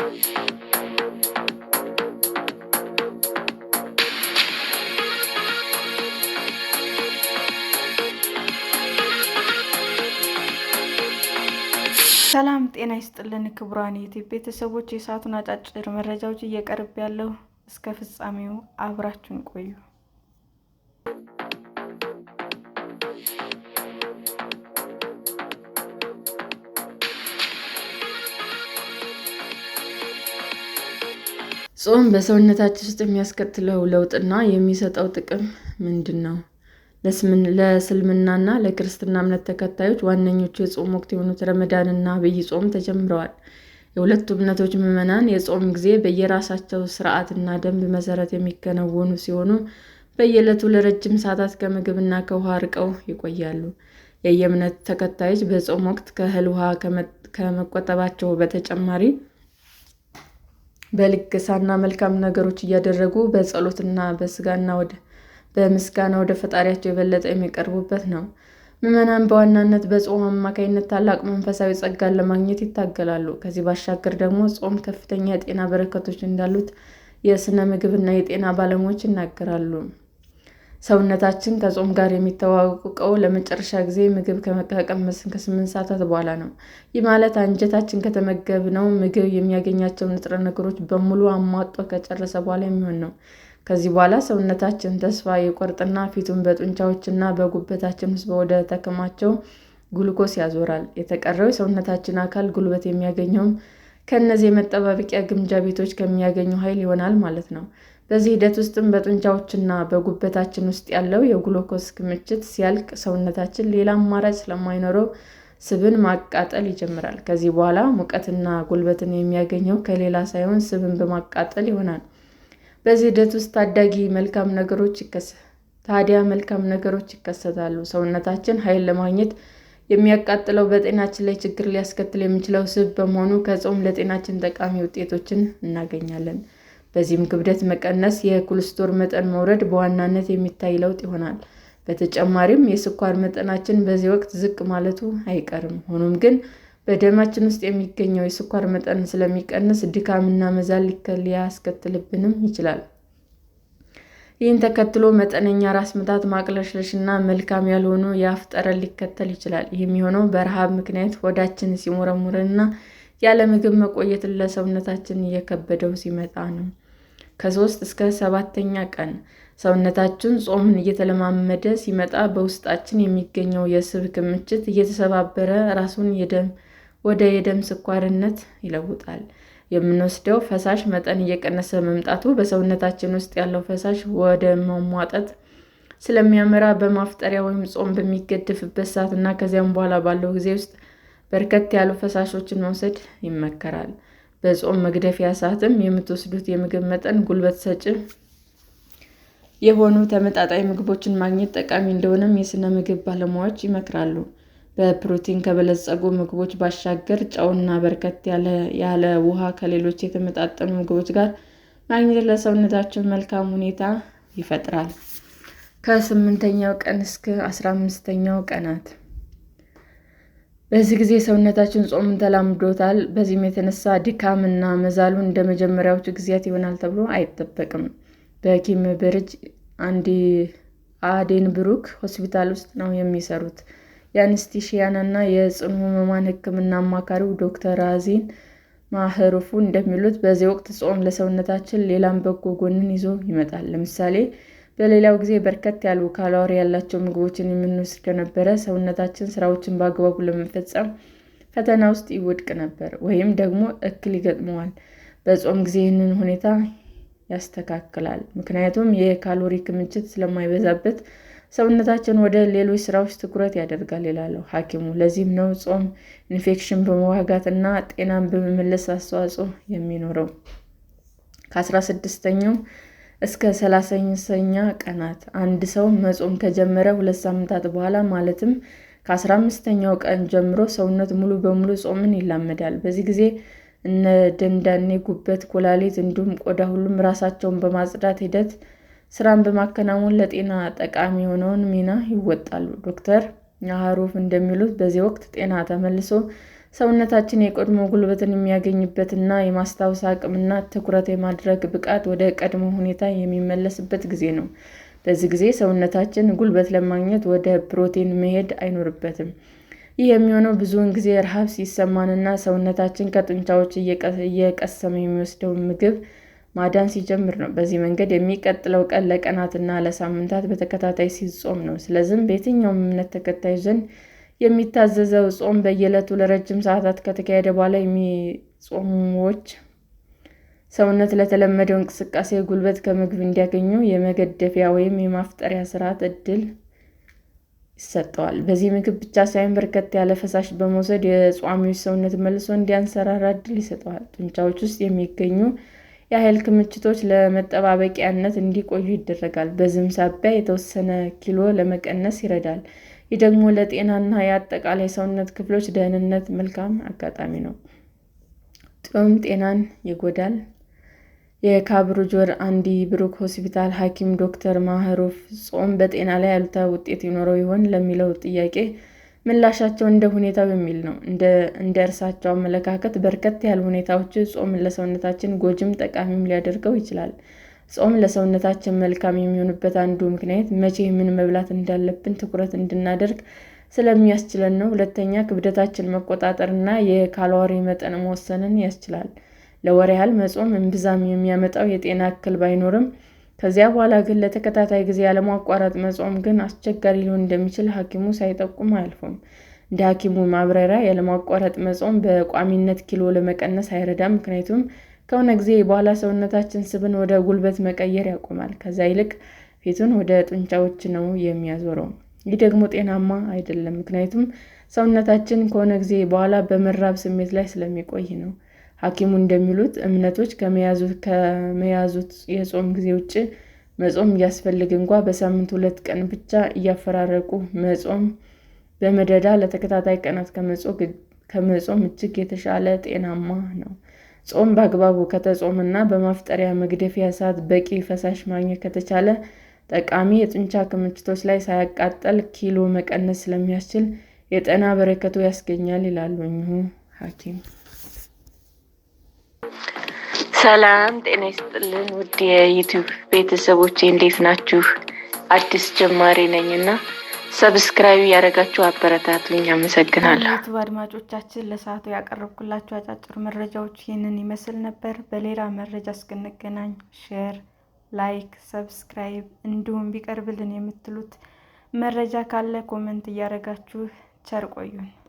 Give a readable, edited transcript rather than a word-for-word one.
ሰላም ጤና ይስጥልን ክቡራን የዩቲዩብ ቤተሰቦች፣ የሰዓቱን አጫጭር መረጃዎች እየቀርብ ያለው እስከ ፍጻሜው አብራችሁን ቆዩ። ጾም በሰውነታችን ውስጥ የሚያስከትለው ለውጥና የሚሰጠው ጥቅም ምንድን ነው? ለእስልምናና ለክርስትና እምነት ተከታዮች ዋነኞቹ የጾም ወቅት የሆኑት ረመዳንና ዐቢይ ጾም ተጀምረዋል። የሁለቱ እምነቶች ምዕመናን የጾም ጊዜ በየራሳቸው ሥርዓትና ደንብ መሠረት የሚከናወኑ ሲሆኑ፣ በየዕለቱ ለረጅም ሰዓታት ከምግብና ከውሃ ርቀው ይቆያሉ። የየእምነት ተከታዮች በጾም ወቅት ከእህል ውሃ ከመቆጠባቸው በተጨማሪ በልገሳና መልካም ነገሮች እያደረጉ በጸሎትና በምስጋና ወደ ፈጣሪያቸው የበለጠ የሚቀርቡበት ነው። ምዕመናን በዋናነት በጾም አማካኝነት ታላቅ መንፈሳዊ ጸጋን ለማግኘት ይታገላሉ። ከዚህ ባሻገር ደግሞ ጾም ከፍተኛ የጤና በረከቶች እንዳሉት የሥነ ምግብና የጤና ባለሙያዎች ይናገራሉ። ሰውነታችን ከጾም ጋር የሚተዋወቀው ለመጨረሻ ጊዜ ምግብ ከቀመስን ከ8 ሰዓታት በኋላ ነው። ይህ ማለት አንጀታችን ከተመገብነው ምግብ የሚያገኛቸውን ንጥረ ነገሮች በሙሉ አሟጦ ከጨረሰ በኋላ የሚሆን ነው። ከዚህ በኋላ ሰውነታችን ተስፋ ይቆርጥና ፊቱን በጡንቻዎችና በጉበታችን ውስጥ ወደ ተከማቸው ግሉኮስ ያዞራል። የተቀረው የሰውነታችን አካል ጉልበት የሚያገኘውም ከእነዚህ የመጠባበቂያ ግምጃ ቤቶች ከሚያገኘው ኃይል ይሆናል ማለት ነው። በዚህ ሂደት ውስጥም በጡንቻዎችና በጉበታችን ውስጥ ያለው የግሉኮስ ክምችት ሲያልቅ ሰውነታችን ሌላ አማራጭ ስለማይኖረው ስብን ማቃጠል ይጀምራል። ከዚህ በኋላ ሙቀትና ጉልበትን የሚያገኘው ከሌላ ሳይሆን ስብን በማቃጠል ይሆናል። በዚህ ሂደት ውስጥ ታዲያ መልካም ነገሮች ይከሰታሉ። ሰውነታችን ኃይል ለማግኘት የሚያቃጥለው በጤናችን ላይ ችግር ሊያስከትል የሚችለው ስብ በመሆኑ ከጾም ለጤናችን ጠቃሚ ውጤቶችን እናገኛለን። በዚህም ክብደት መቀነስ፣ የኮሌስትሮል መጠን መውረድ በዋናነት የሚታይ ለውጥ ይሆናል። በተጨማሪም የስኳር መጠናችን በዚህ ወቅት ዝቅ ማለቱ አይቀርም። ሆኖም ግን በደማችን ውስጥ የሚገኘው የስኳር መጠን ስለሚቀንስ ድካምና መዛል ሊያስከትልብንም ይችላል። ይህን ተከትሎ መጠነኛ ራስ ምታት፣ ማቅለሽለሽ እና መልካም ያልሆነ የአፍ ጠረን ሊከተል ይችላል። ይህ የሚሆነው በረሃብ ምክንያት ሆዳችን ሲሞረሙርና ያለ ምግብ መቆየትን ለሰውነታችን እየከበደው ሲመጣ ነው። ከ3 እስከ 7ኛ ቀን ሰውነታችን ጾምን እየተለማመደ ሲመጣ በውስጣችን የሚገኘው የስብ ክምችት እየተሰባበረ ራሱን ወደ የደም ስኳርነት ይለውጣል። የምንወስደው ፈሳሽ መጠን እየቀነሰ መምጣቱ በሰውነታችን ውስጥ ያለው ፈሳሽ ወደ መሟጠጥ ስለሚያመራ በማፍጠሪያ ወይም ጾም በሚገደፍበት ሰዓት እና ከዚያም በኋላ ባለው ጊዜ ውስጥ በርከት ያሉ ፈሳሾችን መውሰድ ይመከራል። በጾም መግደፊያ ሰዓትም የምትወስዱት የምግብ መጠን ጉልበት ሰጪ የሆኑ ተመጣጣኝ ምግቦችን ማግኘት ጠቃሚ እንደሆነም የሥነ ምግብ ባለሙያዎች ይመክራሉ። በፕሮቲን ከበለጸጉ ምግቦች ባሻገር ጨውና በርከት ያለ ውሃ ከሌሎች የተመጣጠኑ ምግቦች ጋር ማግኘት ለሰውነታችን መልካም ሁኔታ ይፈጥራል። ከ8ኛው ቀን እስከ 15ኛው ቀናት በዚህ ጊዜ ሰውነታችን ጾምን ተላምዶታል። በዚህም የተነሳ ድካም እና መዛሉ እንደ መጀመሪያዎቹ ጊዜያት ይሆናል ተብሎ አይጠበቅም። በኬምብሪጅ አዴንብሩክ ሆስፒታል ውስጥ ነው የሚሰሩት። የአንስቴሺያና የጽኑ ህሙማን ሕክምና አማካሪው ዶክተር ራዚን ማህሩፍ እንደሚሉት በዚህ ወቅት ጾም ለሰውነታችን ሌላም በጎ ጎንን ይዞ ይመጣል። ለምሳሌ በሌላው ጊዜ በርከት ያሉ ካሎሪ ያላቸው ምግቦችን የምንወስድ ከነበረ ሰውነታችን ስራዎችን በአግባቡ ለመፈጸም ፈተና ውስጥ ይወድቅ ነበር ወይም ደግሞ እክል ይገጥመዋል። በጾም ጊዜ ይህንን ሁኔታ ያስተካክላል። ምክንያቱም የካሎሪ ክምችት ስለማይበዛበት ሰውነታችን ወደ ሌሎች ስራዎች ትኩረት ያደርጋል ይላሉ ሐኪሙ። ለዚህም ነው ጾም ኢንፌክሽን በመዋጋት እና ጤናን በመመለስ አስተዋጽኦ የሚኖረው። ከ16ኛው እስከ 30ኛ ቀናት አንድ ሰው መጾም ከጀመረ 2 ሳምንታት በኋላ ማለትም ከ15ኛው ቀን ጀምሮ ሰውነት ሙሉ በሙሉ ጾምን ይላመዳል። በዚህ ጊዜ እነ ደንዳኔ፣ ጉበት፣ ኩላሊት እንዲሁም ቆዳ ሁሉም ራሳቸውን በማጽዳት ሂደት ስራን በማከናወን ለጤና ጠቃሚ የሆነውን ሚና ይወጣሉ። ዶክተር ናሃሩፍ እንደሚሉት በዚህ ወቅት ጤና ተመልሶ ሰውነታችን የቀድሞ ጉልበትን የሚያገኝበትና የማስታወስ አቅምና ትኩረት የማድረግ ብቃት ወደ ቀድሞ ሁኔታ የሚመለስበት ጊዜ ነው። በዚህ ጊዜ ሰውነታችን ጉልበት ለማግኘት ወደ ፕሮቲን መሄድ አይኖርበትም። ይህ የሚሆነው ብዙውን ጊዜ ረሃብ ሲሰማንና ሰውነታችን ከጡንቻዎች እየቀሰመ የሚወስደውን ምግብ ማዳን ሲጀምር ነው። በዚህ መንገድ የሚቀጥለው ቀን ለቀናትና ለሳምንታት በተከታታይ ሲጾም ነው። ስለዚህም በየትኛውም እምነት ተከታዮች ዘንድ የሚታዘዘው ጾም በየዕለቱ ለረጅም ሰዓታት ከተካሄደ በኋላ የሚጾሙዎች ሰውነት ለተለመደው እንቅስቃሴ ጉልበት ከምግብ እንዲያገኙ የመገደፊያ ወይም የማፍጠሪያ ስርዓት ዕድል ይሰጠዋል። በዚህ ምግብ ብቻ ሳይሆን በርከት ያለ ፈሳሽ በመውሰድ የጿሚዎች ሰውነት መልሶ እንዲያንሰራራ ዕድል ይሰጠዋል። ጡንቻዎች ውስጥ የሚገኙ የኃይል ክምችቶች ለመጠባበቂያነት እንዲቆዩ ይደረጋል። በዚህም ሳቢያ የተወሰነ ኪሎ ለመቀነስ ይረዳል። ይህ ደግሞ ለጤናና የአጠቃላይ ሰውነት ክፍሎች ደህንነት መልካም አጋጣሚ ነው። ጾም ጤናን ይጎዳል? የካብሩጆር አንዲ ብሩክ ሆስፒታል ሐኪም ዶክተር ማህሩፍ ጾም በጤና ላይ አሉታዊ ውጤት ይኖረው ይሆን ለሚለው ጥያቄ ምላሻቸው እንደ ሁኔታው የሚል ነው። እንደ እርሳቸው አመለካከት በርከት ያሉ ሁኔታዎች ጾምን ለሰውነታችን ጎጂም ጠቃሚም ሊያደርገው ይችላል። ጾም ለሰውነታችን መልካም የሚሆንበት አንዱ ምክንያት መቼ ምን መብላት እንዳለብን ትኩረት እንድናደርግ ስለሚያስችለን ነው። ሁለተኛ፣ ክብደታችን መቆጣጠርና የካሎሪ መጠን መወሰንን ያስችላል። ለወር ያህል መጾም እምብዛም የሚያመጣው የጤና እክል ባይኖርም ከዚያ በኋላ ግን ለተከታታይ ጊዜ ያለማቋረጥ መጾም ግን አስቸጋሪ ሊሆን እንደሚችል ሐኪሙ ሳይጠቁሙ አያልፉም። እንደ ሐኪሙ ማብራሪያ ያለማቋረጥ መጾም በቋሚነት ኪሎ ለመቀነስ አይረዳም። ምክንያቱም ከሆነ ጊዜ በኋላ ሰውነታችን ስብን ወደ ጉልበት መቀየር ያቆማል። ከዛ ይልቅ ፊቱን ወደ ጡንቻዎች ነው የሚያዞረው። ይህ ደግሞ ጤናማ አይደለም። ምክንያቱም ሰውነታችን ከሆነ ጊዜ በኋላ በመራብ ስሜት ላይ ስለሚቆይ ነው። ሐኪሙ እንደሚሉት እምነቶች ከመያዙት የጾም ጊዜ ውጭ መጾም እያስፈልግ እንኳ በሳምንት 2 ቀን ብቻ እያፈራረቁ መጾም በመደዳ ለተከታታይ ቀናት ከመጾም እጅግ የተሻለ ጤናማ ነው። ጾም በአግባቡ ከተጾመና በማፍጠሪያ መግደፊያ ሰዓት በቂ ፈሳሽ ማግኘት ከተቻለ ጠቃሚ የጡንቻ ክምችቶች ላይ ሳያቃጥል ኪሎ መቀነስ ስለሚያስችል የጤና በረከቱ ያስገኛል ይላሉ እኚሁ ሐኪም። ሰላም ጤና ይስጥልን ውድ የዩቲዩብ ቤተሰቦቼ እንዴት ናችሁ? አዲስ ጀማሪ ነኝና ሰብስክራይብ ያደረጋችሁ አበረታቱኝ። አመሰግናለሁ። ዩቲዩብ አድማጮቻችን ለሰዓቱ ያቀረብኩላችሁ አጫጭር መረጃዎች ይህንን ይመስል ነበር። በሌላ መረጃ እስክንገናኝ ሼር፣ ላይክ፣ ሰብስክራይብ እንዲሁም ቢቀርብልን የምትሉት መረጃ ካለ ኮሜንት እያደረጋችሁ ቸር ቆዩን።